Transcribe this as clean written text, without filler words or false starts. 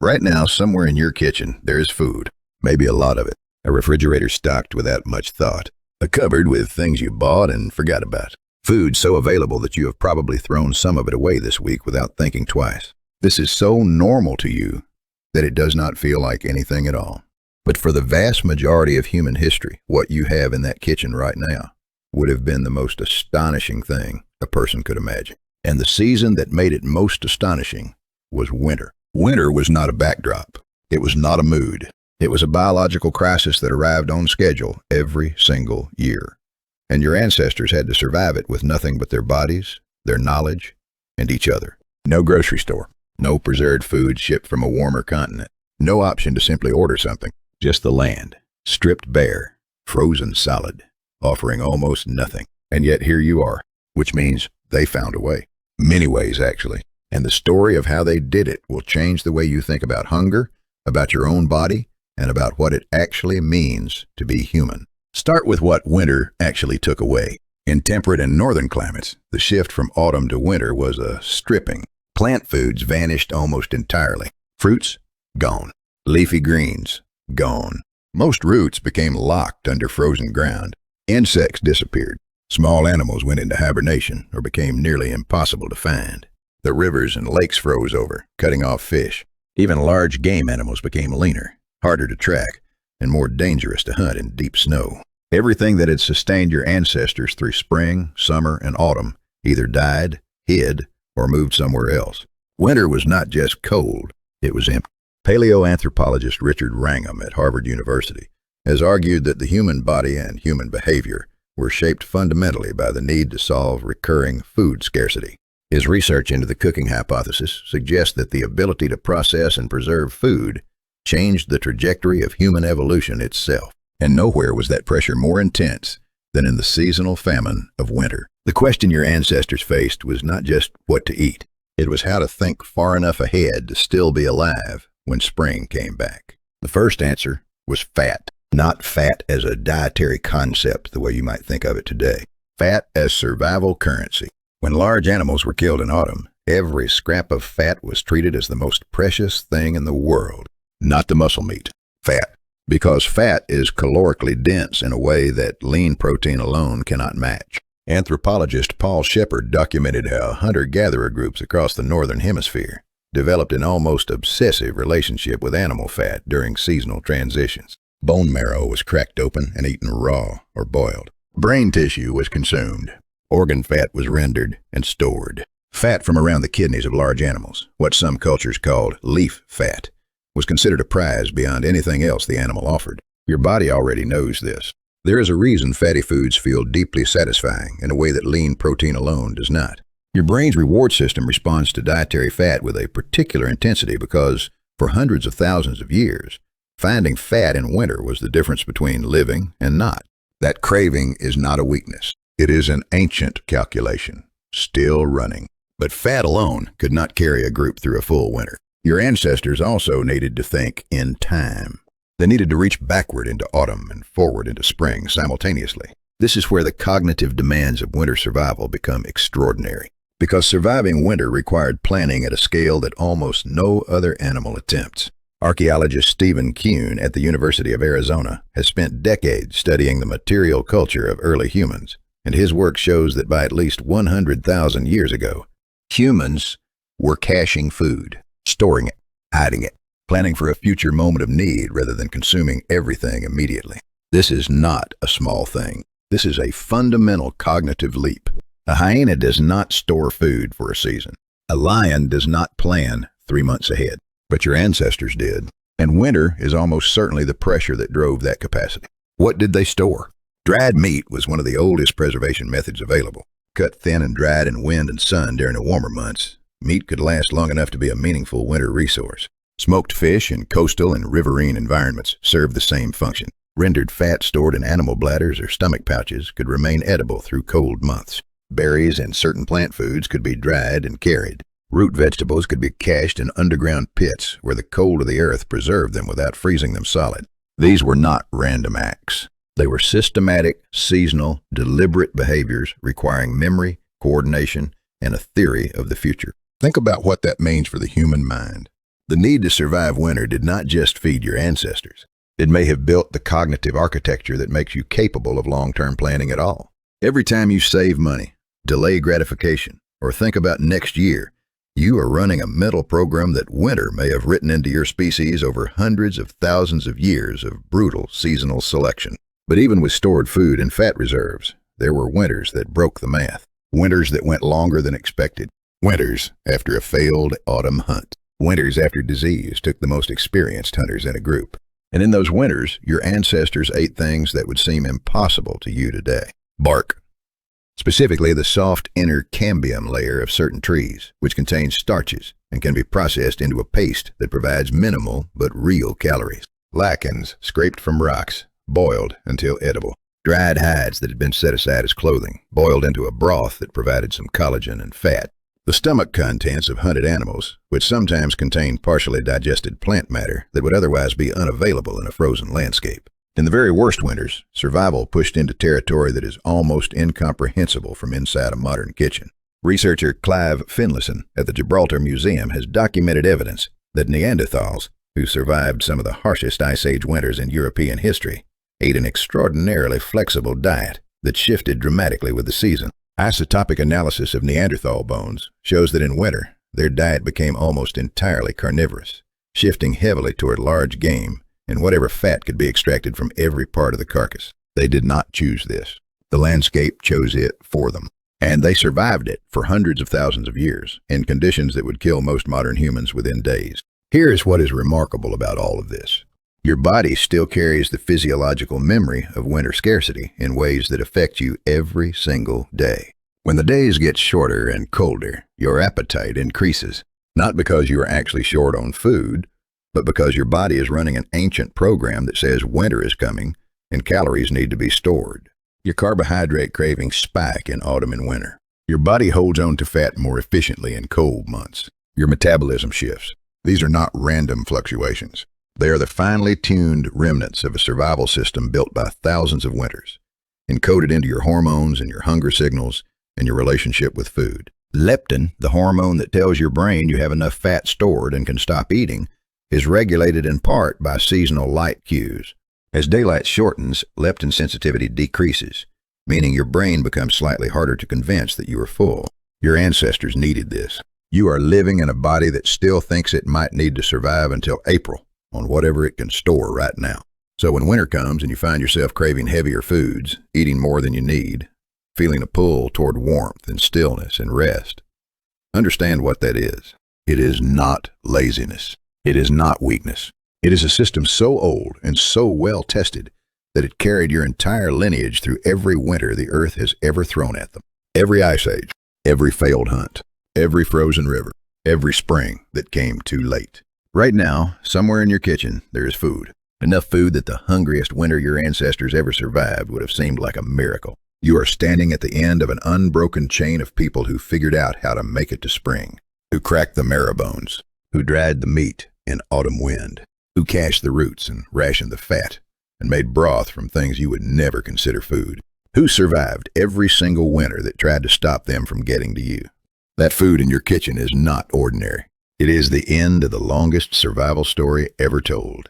Right now, somewhere in your kitchen, there is food, maybe a lot of it. A refrigerator stocked without much thought. A cupboard with things you bought and forgot about. Food so available that you have probably thrown some of it away this week without thinking twice. This is so normal to you that it does not feel like anything at all. But for the vast majority of human history, what you have in that kitchen right now would have been the most astonishing thing a person could imagine. And the season that made it most astonishing was winter. Winter was not a backdrop. It was not a mood. It was a biological crisis that arrived on schedule every single year. And your ancestors had to survive it with nothing but their bodies, their knowledge, and each other. No grocery store. No preserved food shipped from a warmer continent. No option to simply order something. Just the land, stripped bare, frozen solid, offering almost nothing. And yet here you are, which means they found a way. Many ways, actually. And the story of how they did it will change the way you think about hunger, about your own body, and about what it actually means to be human. Start with what winter actually took away. In temperate and northern climates, the shift from autumn to winter was a stripping. Plant foods vanished almost entirely. Fruits, gone. Leafy greens, gone. Most roots became locked under frozen ground. Insects disappeared. Small animals went into hibernation or became nearly impossible to find. The rivers and lakes froze over, cutting off fish. Even large game animals became leaner, harder to track, and more dangerous to hunt in deep snow. Everything that had sustained your ancestors through spring, summer, and autumn either died, hid, or moved somewhere else. Winter was not just cold, it was empty. Paleoanthropologist Richard Wrangham at Harvard University has argued that the human body and human behavior were shaped fundamentally by the need to solve recurring food scarcity. His research into the cooking hypothesis suggests that the ability to process and preserve food changed the trajectory of human evolution itself. And nowhere was that pressure more intense than in the seasonal famine of winter. The question your ancestors faced was not just what to eat. It was how to think far enough ahead to still be alive when spring came back. The first answer was fat. Not fat as a dietary concept the way you might think of it today. Fat as survival currency. When large animals were killed in autumn, every scrap of fat was treated as the most precious thing in the world. Not the muscle meat. Fat. Because fat is calorically dense in a way that lean protein alone cannot match. Anthropologist Paul Shepard documented how hunter-gatherer groups across the northern hemisphere developed an almost obsessive relationship with animal fat during seasonal transitions. Bone marrow was cracked open and eaten raw or boiled. Brain tissue was consumed. Organ fat was rendered and stored. Fat from around the kidneys of large animals, what some cultures called leaf fat, was considered a prize beyond anything else the animal offered. Your body already knows this. There is a reason fatty foods feel deeply satisfying in a way that lean protein alone does not. Your brain's reward system responds to dietary fat with a particular intensity because, for hundreds of thousands of years, finding fat in winter was the difference between living and not. That craving is not a weakness. It is an ancient calculation, still running. But fat alone could not carry a group through a full winter. Your ancestors also needed to think in time. They needed to reach backward into autumn and forward into spring simultaneously. This is where the cognitive demands of winter survival become extraordinary. Because surviving winter required planning at a scale that almost no other animal attempts. Archaeologist Steven Kuhn at the University of Arizona has spent decades studying the material culture of early humans, and his work shows that by at least 100,000 years ago, humans were caching food, storing it, hiding it, planning for a future moment of need rather than consuming everything immediately. This is not a small thing. This is a fundamental cognitive leap. A hyena does not store food for a season. A lion does not plan 3 months ahead. But your ancestors did. And winter is almost certainly the pressure that drove that capacity. What did they store? Dried meat was one of the oldest preservation methods available. Cut thin and dried in wind and sun during the warmer months, meat could last long enough to be a meaningful winter resource. Smoked fish in coastal and riverine environments served the same function. Rendered fat stored in animal bladders or stomach pouches could remain edible through cold months. Berries and certain plant foods could be dried and carried. Root vegetables could be cached in underground pits where the cold of the earth preserved them without freezing them solid. These were not random acts. They were systematic, seasonal, deliberate behaviors requiring memory, coordination, and a theory of the future. Think about what that means for the human mind. The need to survive winter did not just feed your ancestors. It may have built the cognitive architecture that makes you capable of long-term planning at all. Every time you save money, delay gratification, or think about next year, you are running a mental program that winter may have written into your species over hundreds of thousands of years of brutal seasonal selection. But even with stored food and fat reserves, there were winters that broke the math. Winters that went longer than expected. Winters after a failed autumn hunt. Winters after disease took the most experienced hunters in a group. And in those winters, your ancestors ate things that would seem impossible to you today. Bark. Specifically, the soft inner cambium layer of certain trees, which contains starches and can be processed into a paste that provides minimal but real calories. Lichens scraped from rocks, boiled until edible. Dried hides that had been set aside as clothing, boiled into a broth that provided some collagen and fat. The stomach contents of hunted animals, which sometimes contain partially digested plant matter that would otherwise be unavailable in a frozen landscape. In the very worst winters, survival pushed into territory that is almost incomprehensible from inside a modern kitchen. Researcher Clive Finlayson at the Gibraltar Museum has documented evidence that Neanderthals, who survived some of the harshest Ice Age winters in European history, ate an extraordinarily flexible diet that shifted dramatically with the season. Isotopic analysis of Neanderthal bones shows that in winter, their diet became almost entirely carnivorous, shifting heavily toward large game and whatever fat could be extracted from every part of the carcass. They did not choose this. The landscape chose it for them. And they survived it for hundreds of thousands of years, in conditions that would kill most modern humans within days. Here is what is remarkable about all of this. Your body still carries the physiological memory of winter scarcity in ways that affect you every single day. When the days get shorter and colder, your appetite increases, not because you are actually short on food, but because your body is running an ancient program that says winter is coming and calories need to be stored. Your carbohydrate cravings spike in autumn and winter. Your body holds on to fat more efficiently in cold months. Your metabolism shifts. These are not random fluctuations. They are the finely tuned remnants of a survival system built by thousands of winters, encoded into your hormones and your hunger signals and your relationship with food. Leptin, the hormone that tells your brain you have enough fat stored and can stop eating, is regulated in part by seasonal light cues. As daylight shortens, leptin sensitivity decreases, meaning your brain becomes slightly harder to convince that you are full. Your ancestors needed this. You are living in a body that still thinks it might need to survive until April on whatever it can store right now. So when winter comes and you find yourself craving heavier foods, eating more than you need, feeling a pull toward warmth and stillness and rest, understand what that is. It is not laziness. It is not weakness. It is a system so old and so well tested that it carried your entire lineage through every winter the earth has ever thrown at them. Every ice age, every failed hunt, every frozen river, every spring that came too late. Right now, somewhere in your kitchen, there is food. Enough food that the hungriest winter your ancestors ever survived would have seemed like a miracle. You are standing at the end of an unbroken chain of people who figured out how to make it to spring, who cracked the marrow bones, who dried the meat in autumn wind, who cached the roots and rationed the fat and made broth from things you would never consider food, who survived every single winter that tried to stop them from getting to you. That food in your kitchen is not ordinary. It is the end of the longest survival story ever told.